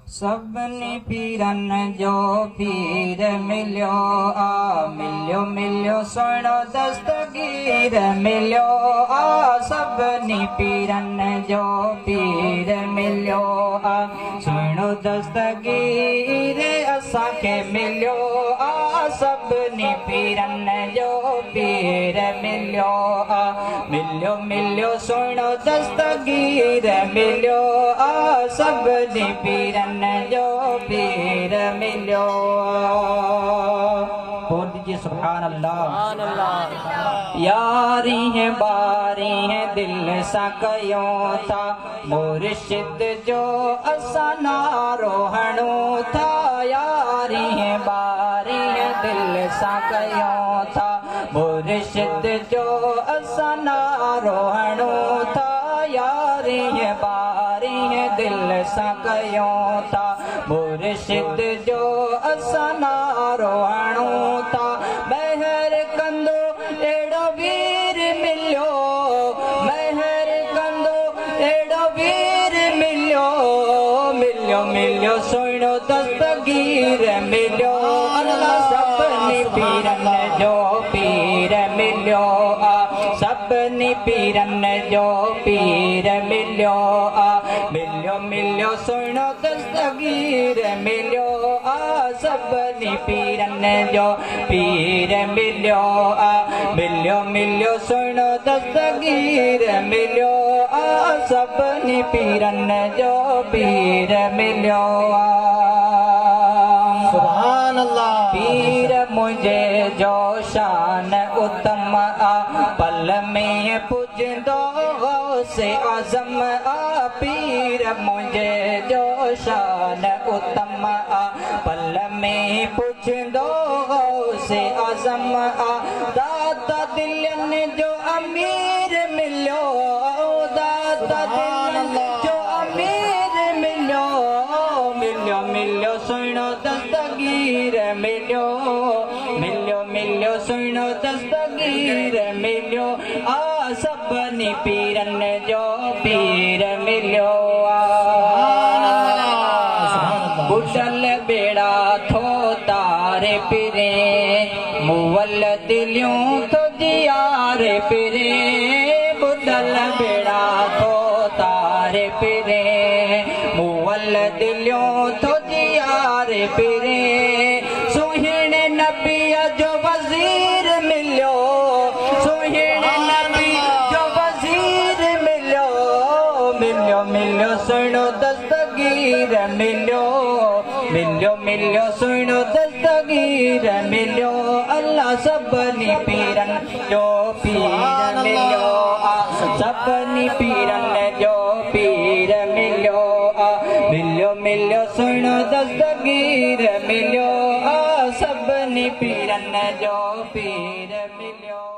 सबनी पीरन जो पीर मिलियो मिलियो मिलियो सुनो दस्तगीर मिलियो सबनी पीरन जो पीर मिलियो सुनो दस्तगीर असांखे मिलियो सबनी पीरन जो पीर मिलियो मिलियो मिलियो सुनो दस्तगीर मिलियो सबनी पीरन जो पीर मिलियो। बोल दीजिए सुभान अल्लाह। यारी है बारी है दिल सा कयो था मुर्शिद जो असा नारो हणो था यारी है बारी है दिल सा कयो था मुर्शिद जो असा नारो हणो था यारी है बारी है दिल सा कयो था मुर्शिद जो असा नारो हणो था महर कंदो एड़ो वीर मिलियो महर कंदो एड़ो वीर मिलियो मिलियो मिलियो सुनो दस्तगीर मिलियो सबनी पीरन जो पीर मिलियो सबनी पीरन जो पीर मिलियो मिलियो मिलियो सुनो दस्तगीर मिलियो सबनी पीरन जो पीर मिलियो मिलियो मिलियो सुनो दस्तगीर मिलियो सबनी पीरन जो पीर मिलियो। सुभान अल्लाह। पीर मुझे जो शान उत्तम पल में पुजंदो से आजम पीर मुझे जो शान उत्तम पल में पुजंदो से आजम दाता दिलन जो अमीर मिलियो दाता दिलन जो अमीर मिलियो मिलियो मिलियो सुनो दस्तगीर मिलियो मिलियो मिलियो सुनो दस्तगीर मिलियो सबनी पीरन जो पीर मिलियो बुझल बेड़ा थो तारे पिरे मुवल दिलियों तो जियारे पिरे बुझल बेड़ा थो तारे पिरे मुवल दिलियों तो जियारे पिरे सुहिणे नबी जो वजीर मिलियो सुहिणे नबी जो वजीर मिलियो मिलियो मिलियो सुनो दस्तगीर मिलियो मिलियो मिलियो सुनो दस्तगीर मिलियो अल्लाह सबनी पीरन जो पीर मिलियो सबनी पीरन जो पीर मिलियो मिलियो मिलियो सुनो दस्तगीर मिलियो सबनी पीरन जो पीर मिलियो।